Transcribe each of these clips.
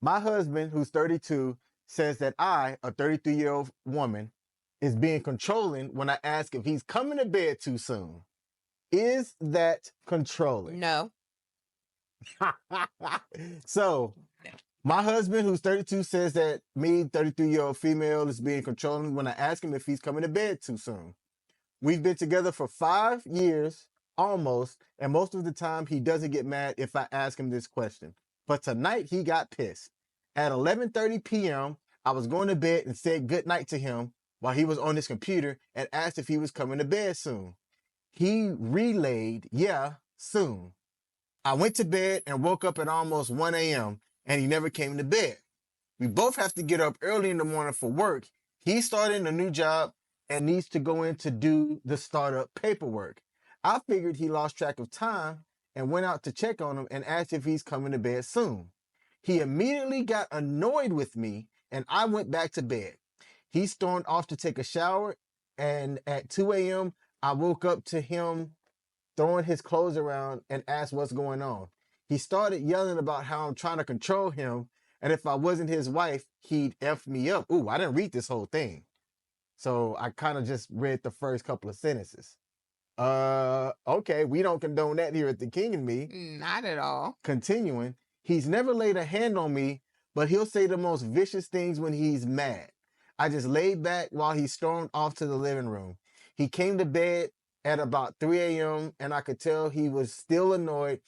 My husband, who's 32, says that I, a 33-year-old woman, is being controlling when I ask if he's coming to bed too soon. Is that controlling? No. So, my husband, who's 32, says that me, 33-year-old female, is being controlling when I ask him if he's coming to bed too soon. We've been together for 5 years, almost, and most of the time he doesn't get mad if I ask him this question. But tonight he got pissed. At 11:30 p.m., I was going to bed and said good night to him while he was on his computer and asked if he was coming to bed soon. He relayed, yeah, soon. I went to bed and woke up at almost 1 a.m. and he never came to bed. We both have to get up early in the morning for work. He's starting a new job and needs to go in to do the startup paperwork. I figured he lost track of time and went out to check on him and asked if he's coming to bed soon. He immediately got annoyed with me and I went back to bed. He stormed off to take a shower, and at 2 a.m., I woke up to him throwing his clothes around and asked what's going on. He started yelling about how I'm trying to control him, and if I wasn't his wife, he'd F me up. Ooh, I didn't read this whole thing. So I kind of just read the first couple of sentences. Okay, we don't condone that here at the King and Me. Not at all. Continuing, he's never laid a hand on me, but he'll say the most vicious things when he's mad. I just laid back while he stormed off to the living room. He came to bed at about 3 a.m. and I could tell he was still annoyed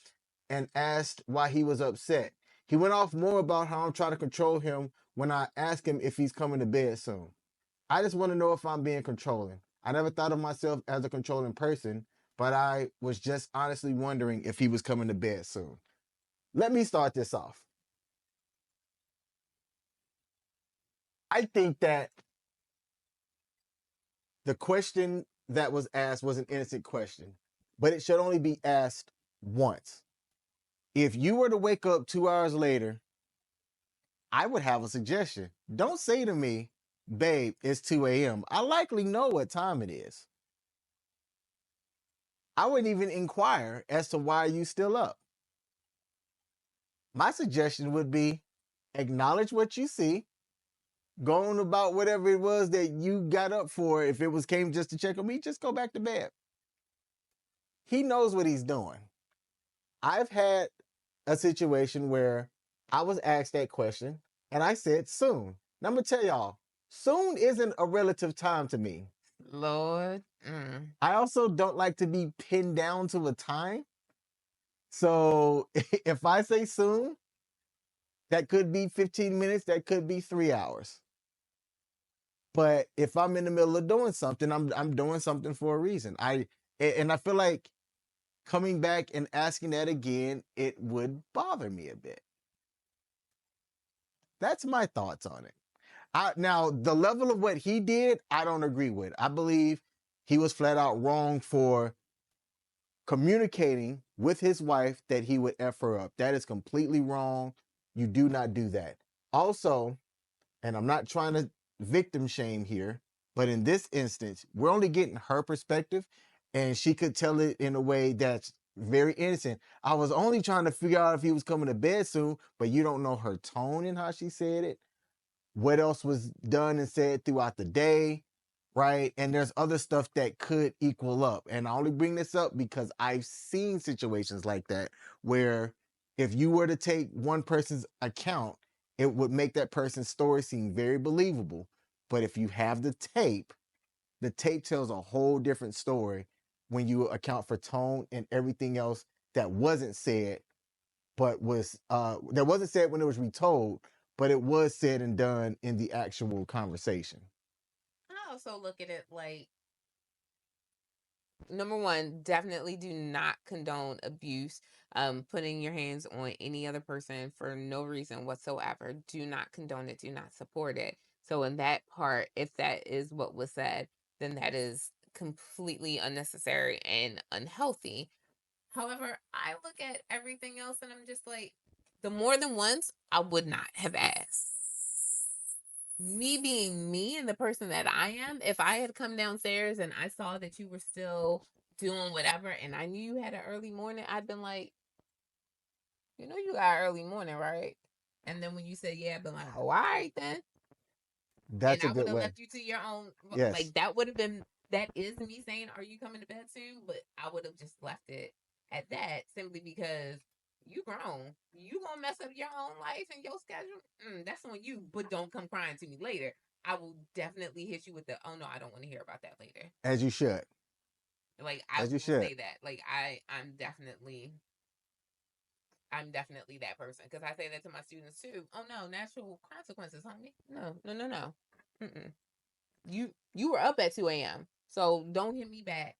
and asked why he was upset. He went off more about how I'm trying to control him when I asked him if he's coming to bed soon. I just want to know if I'm being controlling. I never thought of myself as a controlling person, but I was just honestly wondering if he was coming to bed soon. Let me start this off. I think that the question that was asked was an innocent question, but it should only be asked once. If you were to wake up 2 hours later, I would have a suggestion. Don't say to me, babe, it's 2 a.m. I likely know what time it is. I wouldn't even inquire as to why you still up. My suggestion would be acknowledge what you see, go on about whatever it was that you got up for. If it was came just to check on me, just go back to bed. He knows what he's doing. I've had a situation where I was asked that question and I said soon. Now I'm gonna tell y'all, soon isn't a relative time to me. Lord. I also don't like to be pinned down to a time. So if I say soon, that could be 15 minutes, that could be 3 hours. But if I'm in the middle of doing something, I'm doing something for a reason. And I feel like coming back and asking that again, it would bother me a bit. That's my thoughts on it. Now, the level of what he did, I don't agree with. I believe he was flat out wrong for communicating with his wife that he would F her up. That is completely wrong. You do not do that. Also, and I'm not trying to victim shame here, but in this instance, we're only getting her perspective, and she could tell it in a way that's very innocent. I was only trying to figure out if he was coming to bed soon, but you don't know her tone and how she said it, what else was done and said throughout the day, right? And there's other stuff that could equal up. And I only bring this up because I've seen situations like that where if you were to take one person's account, it would make that person's story seem very believable. But if you have the tape tells a whole different story when you account for tone and everything else that wasn't said, but was that wasn't said when it was retold, but it was said and done in the actual conversation. I also look at it like, number one, definitely do not condone abuse. Putting your hands on any other person for no reason whatsoever. Do not condone it. Do not support it. So in that part, if that is what was said, then that is completely unnecessary and unhealthy. However, I look at everything else and I'm just like, the more than once, I would not have asked. Me being me and the person that I am, if I had come downstairs and I saw that you were still doing whatever and I knew you had an early morning, I'd been like, you know, you got early morning, right? And then when you say yeah, I've been like, oh, all right then. And That's a I would good have way. left you to your own. Yes. Like that would have been, that is me saying, "Are you coming to bed soon?" But I would have just left it at that, simply because you grown. You gonna mess up your own life and your schedule. That's on you. But don't come crying to me later. I will definitely hit you with the, "Oh no, I don't want to hear about that later." As you should. Like I As you will should. say that. Like I'm definitely that person, because I say that to my students too. Oh no, natural consequences, homie. No, no, no, no. Mm-mm. You were up at 2 a.m. So don't hit me back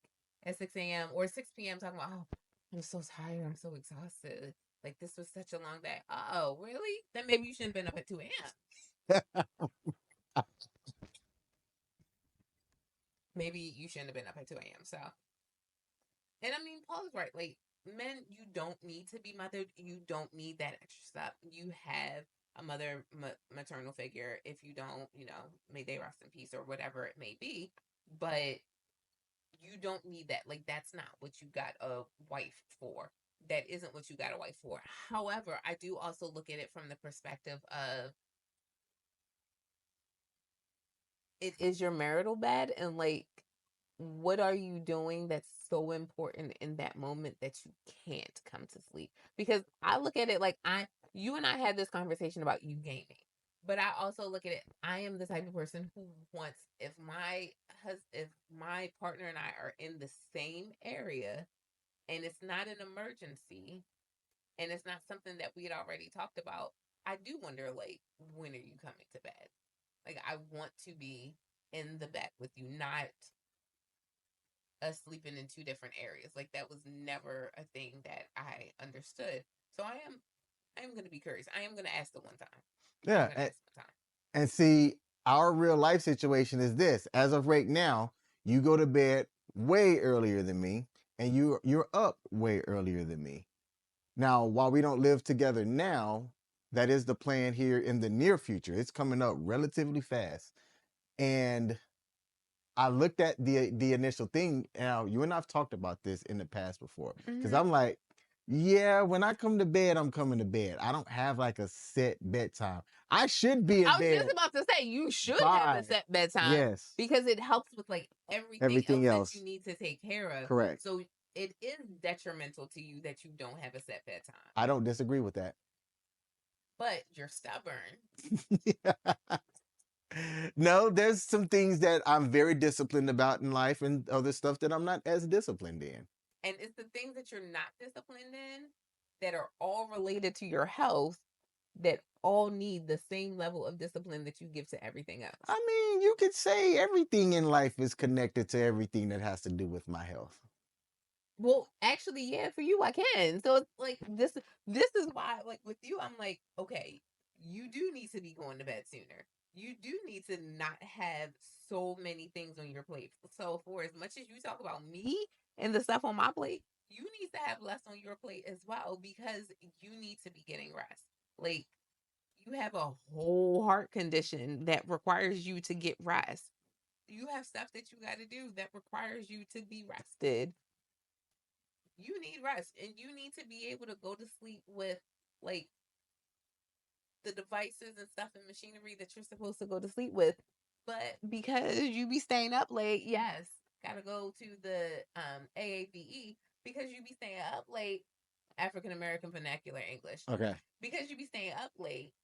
at 6 a.m. or 6 p.m. talking about, oh, I'm so tired, I'm so exhausted. Like this was such a long day. Oh, really? Then maybe you shouldn't have been up at 2 a.m. Maybe you shouldn't have been up at 2 a.m. So, and I mean, Paul is right. Like, men, you don't need to be mothered. You don't need that extra stuff. You have a maternal figure. If you don't, may they rest in peace or whatever it may be. But you don't need that. Like, that's not what you got a wife for. That isn't what you got a wife for. However, I do also look at it from the perspective of, it is your marital bed, and like, what are you doing that's so important in that moment that you can't come to sleep? Because I look at it like, you and I had this conversation about you gaming, but I also look at it, I am the type of person who wants, if my partner and I are in the same area and it's not an emergency and it's not something that we had already talked about, I do wonder, like, when are you coming to bed? Like, I want to be in the bed with you, not us sleeping in two different areas. Like, that was never a thing that I understood. So I am going to be curious. I am going to ask the one time. I'm Yeah. going to ask one time. And see, our real life situation is this. As of right now, you go to bed way earlier than me, and you're up way earlier than me. Now, while we don't live together now, that is the plan here in the near future. It's coming up relatively fast. And I looked at the initial thing. Now, you and I've talked about this in the past before. Because Mm-hmm. I'm like, yeah, when I come to bed, I'm coming to bed. I don't have like a set bedtime. I should be in I was just bed about to say, you should have a by, set bedtime, yes, because it helps with like everything else everything that you else. need to take care of. Correct. So it is detrimental to you that you don't have a set bedtime, I don't disagree with that. but you're stubborn. No, there's some things that I'm very disciplined about in life and other stuff that I'm not as disciplined in. And it's the things that you're not disciplined in that are all related to your health, that all need the same level of discipline that you give to everything else. I mean, you could say everything in life is connected to everything that has to do with my health. Well, actually, yeah, for you I can. So it's like, this is why, like, with you, I'm like, okay, you do need to be going to bed sooner. You do need to not have so many things on your plate. So for as much as you talk about me and the stuff on my plate, you need to have less on your plate as well, because you need to be getting rest. Like, you have a whole heart condition that requires you to get rest. You have stuff that you got to do that requires you to be rested. You need rest, and you need to be able to go to sleep with, like, the devices and stuff and machinery that you're supposed to go to sleep with. But because you be staying up late, yes, gotta go to the AAVE, because you be staying up late, African American Vernacular English, Okay. because you be staying up late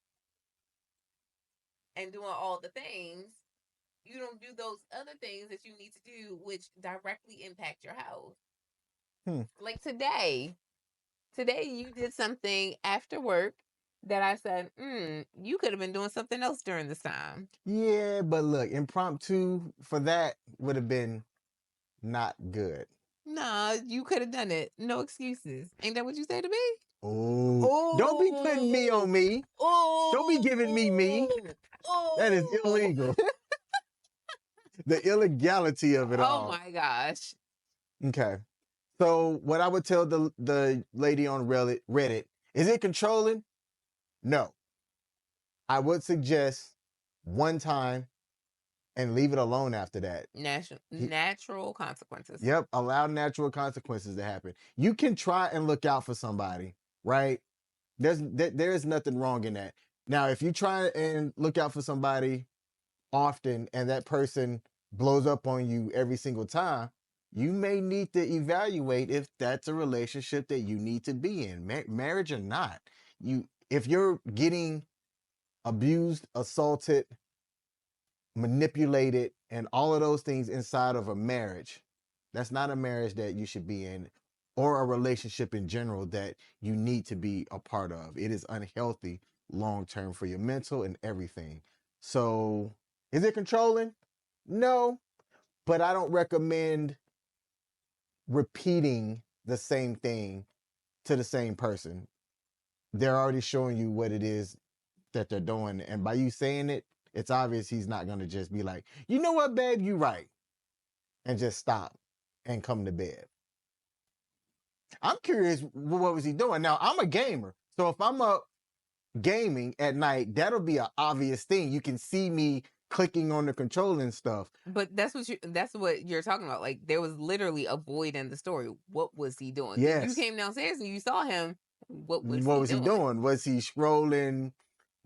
and doing all the things, you don't do those other things that you need to do, which directly impact your health. Hmm. Like today you did something after work that I said, you could have been doing something else during this time. Yeah, but look, impromptu for that would have been not good. Nah, you could have done it. No excuses. Ain't that what you say to me? Oh, don't be putting me Oh, on me. Don't be giving me me. oh, That is oh. illegal. The illegality of it Oh all. my gosh. Okay. So what I would tell the lady on Reddit, is it controlling? No. I would suggest one time and leave it alone after that. Natural consequences. Yep, allow natural consequences to happen. You can try and look out for somebody, right? There is nothing wrong in that. Now, if you try and look out for somebody often and that person blows up on you every single time, you may need to evaluate if that's a relationship that you need to be in, marriage or not. If you're getting abused, assaulted, manipulated, and all of those things inside of a marriage, that's not a marriage that you should be in or a relationship in general that you need to be a part of. It is unhealthy long term for your mental and everything. So, is it controlling? No, but I don't recommend repeating the same thing to the same person. They're already showing you what it is that they're doing. And by you saying it, it's obvious he's not going to just be like, you know what, babe, you right. And just stop and come to bed. I'm curious, what was he doing? Now, I'm a gamer. So if I'm up gaming at night, that'll be an obvious thing. You can see me clicking on the control and stuff. But that's what you're talking about. Like there was literally a void in the story. What was he doing? Yes. You Yes. came downstairs and you saw him. What was What he was he doing? doing? Was he scrolling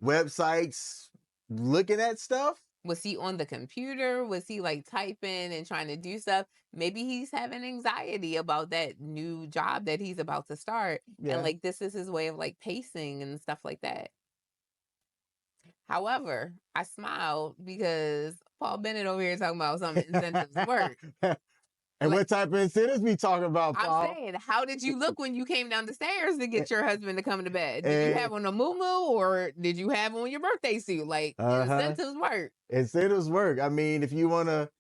websites, looking at stuff? Was he on the computer? Was he like typing and trying to do stuff? Maybe he's having anxiety about that new job that he's about to start. Yeah. And like this is his way of like pacing and stuff like that. However, I smiled because Paul Bennett over here talking about some incentives work. And Like, what type of incentives we talking about, Paul? I'm saying, how did you look when you came down the stairs to get your husband to come to bed? Did you And have on a muumuu or did you have on your birthday suit? Like incentives work. incentives work. I mean, if you want to,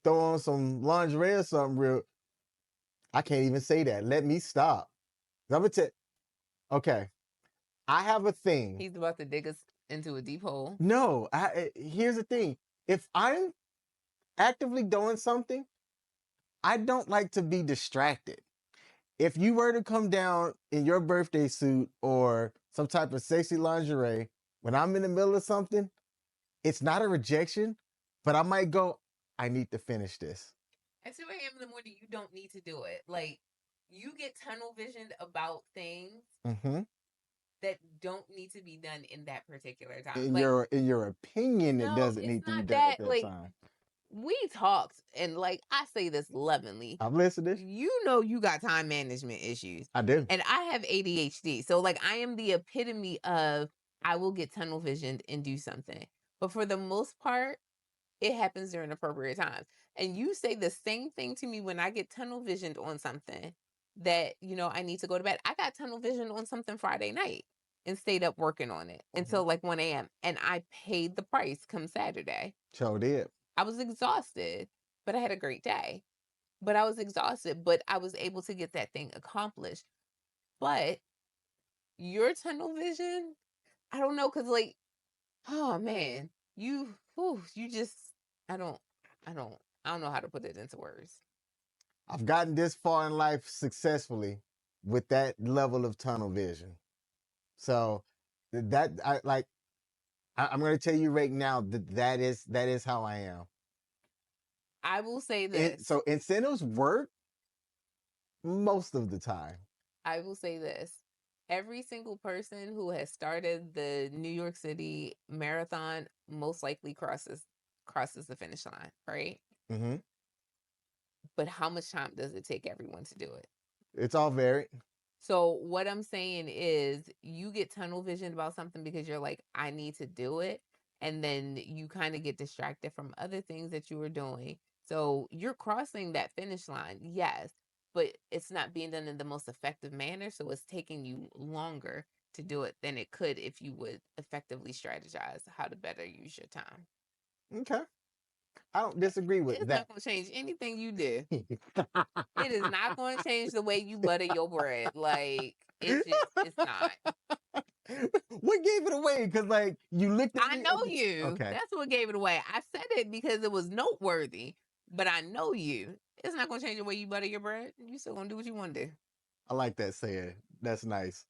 throw on some lingerie or something real, I can't even say that. Let me stop. I'm gonna tell. Okay, I have a thing. He's about to dig us into a deep hole. No, here's the thing. If I'm actively doing something, I don't like to be distracted. If you were to come down in your birthday suit or some type of sexy lingerie when I'm in the middle of something, it's not a rejection, but I might go, I need to finish this. At 2 a.m. in the morning, you don't need to do it. Like, you get tunnel visioned about things that don't need to be done in that particular time. In your opinion, no, it doesn't need to be done at that time. We talked, and like I say this lovingly. I've listened to this. You know you got time management issues. I do. And I have ADHD. So like I am the epitome of I will get tunnel visioned and do something. But for the most part, it happens during appropriate times. And you say the same thing to me when I get tunnel visioned on something that, I need to go to bed. I got tunnel visioned on something Friday night and stayed up working on it until like 1 a.m. And I paid the price come Saturday. Sure did. I was exhausted, but I had a great day. But I was exhausted, but I was able to get that thing accomplished. But your tunnel vision, I don't know, cause like, oh man, you just, I don't know how to put it into words. I've gotten this far in life successfully with that level of tunnel vision. So I'm going to tell you right now that is how I am. I will say this. So incentives work most of the time. I will say this. Every single person who has started the New York City Marathon most likely crosses the finish line, right? Mm-hmm. But how much time does it take everyone to do it? It's all varied. So what I'm saying is you get tunnel visioned about something because you're like, I need to do it. And then you kind of get distracted from other things that you were doing. So you're crossing that finish line, yes, but it's not being done in the most effective manner. So it's taking you longer to do it than it could if you would effectively strategize how to better use your time. Okay. I don't disagree with It's that. not going to change anything you do. It is not going to change the way you butter your bread. Like, it's not. What gave it away? Because, like, you looked at me. I know you. Okay. That's what gave it away. I said it because it was noteworthy, but I know you. It's not going to change the way you butter your bread. You still going to do what you want to do. I like that saying. That's nice.